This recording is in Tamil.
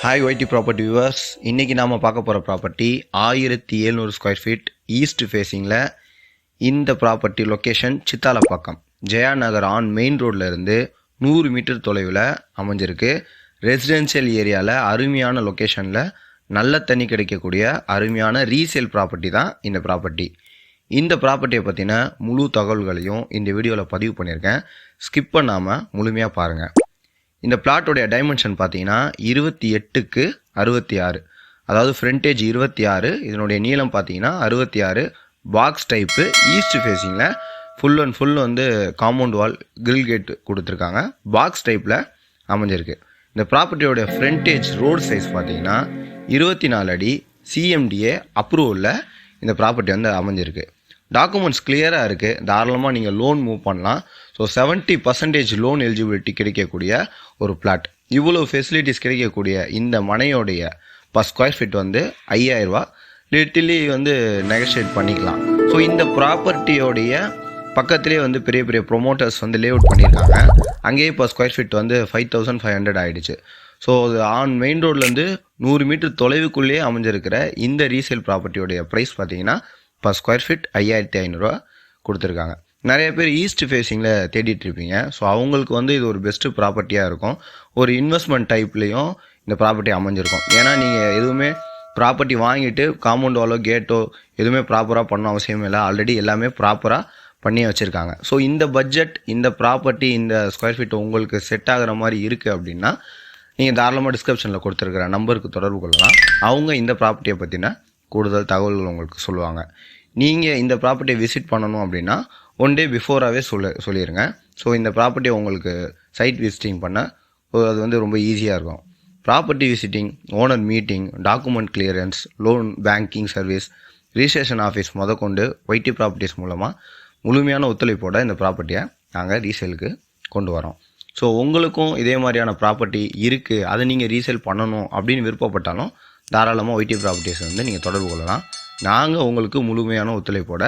ஹாய் ஒய்டி ப்ராப்பர்ட்டி வியூவர்ஸ், இன்றைக்கி நாம் பார்க்க போகிற ப்ராப்பர்ட்டி 1700 ஸ்கொயர் ஃபீட் ஈஸ்ட் ஃபேஸிங்கில். இந்த property location Sithalapakkam Jaya Nagar on main ரோட்டில் இருந்து 100 மீட்டர் தொலைவில் அமைஞ்சிருக்கு. ரெசிடென்ஷியல் ஏரியாவில் அருமையான லொக்கேஷனில் நல்ல தண்ணி கிடைக்கக்கூடிய அருமையான ரீசேல் ப்ராப்பர்ட்டி தான் இந்த ப்ராப்பர்ட்டி. இந்த ப்ராப்பர்ட்டியை பற்றின முழு தகவல்களையும் இந்த வீடியோவில் பதிவு பண்ணியிருக்கேன். ஸ்கிப் பண்ணாமல் முழுமையாக பாருங்கள். இந்த பிளாட்டோடைய டைமென்ஷன் பார்த்தீங்கன்னா 28க்கு 66, அதாவது ஃப்ரண்டேஜ் 26, இதனுடைய நீளம் பார்த்தீங்கன்னா 66. பாக்ஸ் டைப்பு ஈஸ்ட் ஃபேஸிங்கில் ஃபுல் அண்ட் ஃபுல் வந்து காம்பவுண்ட் வால் கிரில் கேட் கொடுத்துருக்காங்க. பாக்ஸ் டைப்பில் அமைஞ்சிருக்கு. இந்த ப்ராப்பர்ட்டியோடைய ஃப்ரண்டேஜ் ரோடு சைஸ் பார்த்தீங்கன்னா 24 அடி. சிஎம்டிஏ அப்ரூவலில் இந்த ப்ராப்பர்ட்டி வந்து அமைஞ்சிருக்கு. டாக்குமெண்ட்ஸ் கிளியராக இருக்குது. தாராளமாக நீங்கள் லோன் மூவ் பண்ணலாம். ஸோ 70% லோன் எலிஜிபிலிட்டி கிடைக்கக்கூடிய ஒரு பிளாட். இவ்வளோ ஃபெசிலிட்டிஸ் கிடைக்கக்கூடிய இந்த மனையோடைய பர் ஸ்கொயர் ஃபீட் வந்து 5000 ரூபா. லிட்டிலி வந்து நெகோஷியேட் பண்ணிக்கலாம். ஸோ இந்த ப்ராப்பர்ட்டியோடைய பக்கத்துலேயே வந்து பெரிய பெரிய ப்ரொமோட்டர்ஸ் வந்து லே அவுட் பண்ணியிருக்காங்க. அங்கேயே பர் ஸ்கொயர் ஃபீட் வந்து 5500 ஆகிடுச்சு. ஸோ அது ஆன் மெயின் ரோட்லேருந்து 100 மீட்டர் தொலைவுக்குள்ளேயே அமைஞ்சிருக்கிற இந்த ரீசேல் ப்ராப்பர்ட்டியோடைய ப்ரைஸ் பார்த்தீங்கன்னா பர் ஸ்கொயர் ஃபீட் 5500 கொடுத்துருக்காங்க. நிறைய பேர் ஈஸ்ட் ஃபேஸிங்கில் தேடிட்டு இருப்பீங்க. ஸோ அவங்களுக்கு வந்து இது ஒரு பெஸ்ட்டு ப்ராப்பர்ட்டியாக இருக்கும். ஒரு இன்வெஸ்ட்மெண்ட் டைப்லேயும் இந்த ப்ராப்பர்ட்டி அமைஞ்சிருக்கும். ஏன்னா நீங்கள் எதுவுமே ப்ராப்பர்ட்டி வாங்கிட்டு காம்பவுண்ட் வாலோ கேட்டோ எதுவுமே ப்ராப்பராக பண்ண அவசியமே இல்லை. ஆல்ரெடி எல்லாமே ப்ராப்பராக பண்ணி வச்சுருக்காங்க. ஸோ இந்த பட்ஜெட், இந்த ப்ராப்பர்ட்டி, இந்த ஸ்கொயர் ஃபீட் உங்களுக்கு செட் ஆகிற மாதிரி இருக்குது அப்படின்னா நீங்கள் தாராளமாக டிஸ்கிரிப்ஷனில் கொடுத்துருக்குற நம்பருக்கு தொடர்பு கொள்ளலாம். அவங்க இந்த ப்ராப்பர்ட்டியை பற்றின கூடுதல் தகவல்கள் உங்களுக்கு சொல்லுவாங்க. நீங்கள் இந்த ப்ராப்பர்ட்டியை விசிட் பண்ணணும் அப்படின்னா 1 டே பிஃபோராகவே சொல்லிடுங்க. ஸோ இந்த ப்ராப்பர்ட்டியை உங்களுக்கு சைட் விசிட்டிங் பண்ண அது வந்து ரொம்ப ஈஸியாக இருக்கும். Property visiting, owner meeting, document clearance, loan banking service, registration office முதற்கொண்டு ஒய்டி ப்ராப்பர்ட்டிஸ் மூலமாக முழுமையான ஒத்துழைப்போட இந்த ப்ராப்பர்ட்டியை நாங்கள் ரீசேலுக்கு கொண்டு வரோம். ஸோ உங்களுக்கும் இதே மாதிரியான ப்ராப்பர்ட்டி இருக்குது, அதை நீங்கள் ரீசேல் பண்ணணும் அப்படின்னு விருப்பப்பட்டாலும் தாராளமாக ஒய்டி ப்ராப்பர்ட்டிஸ் வந்து நீங்கள் தொடர்பு கொள்ளலாம். நாங்கள் உங்களுக்கு முழுமையான ஒத்துழைப்போட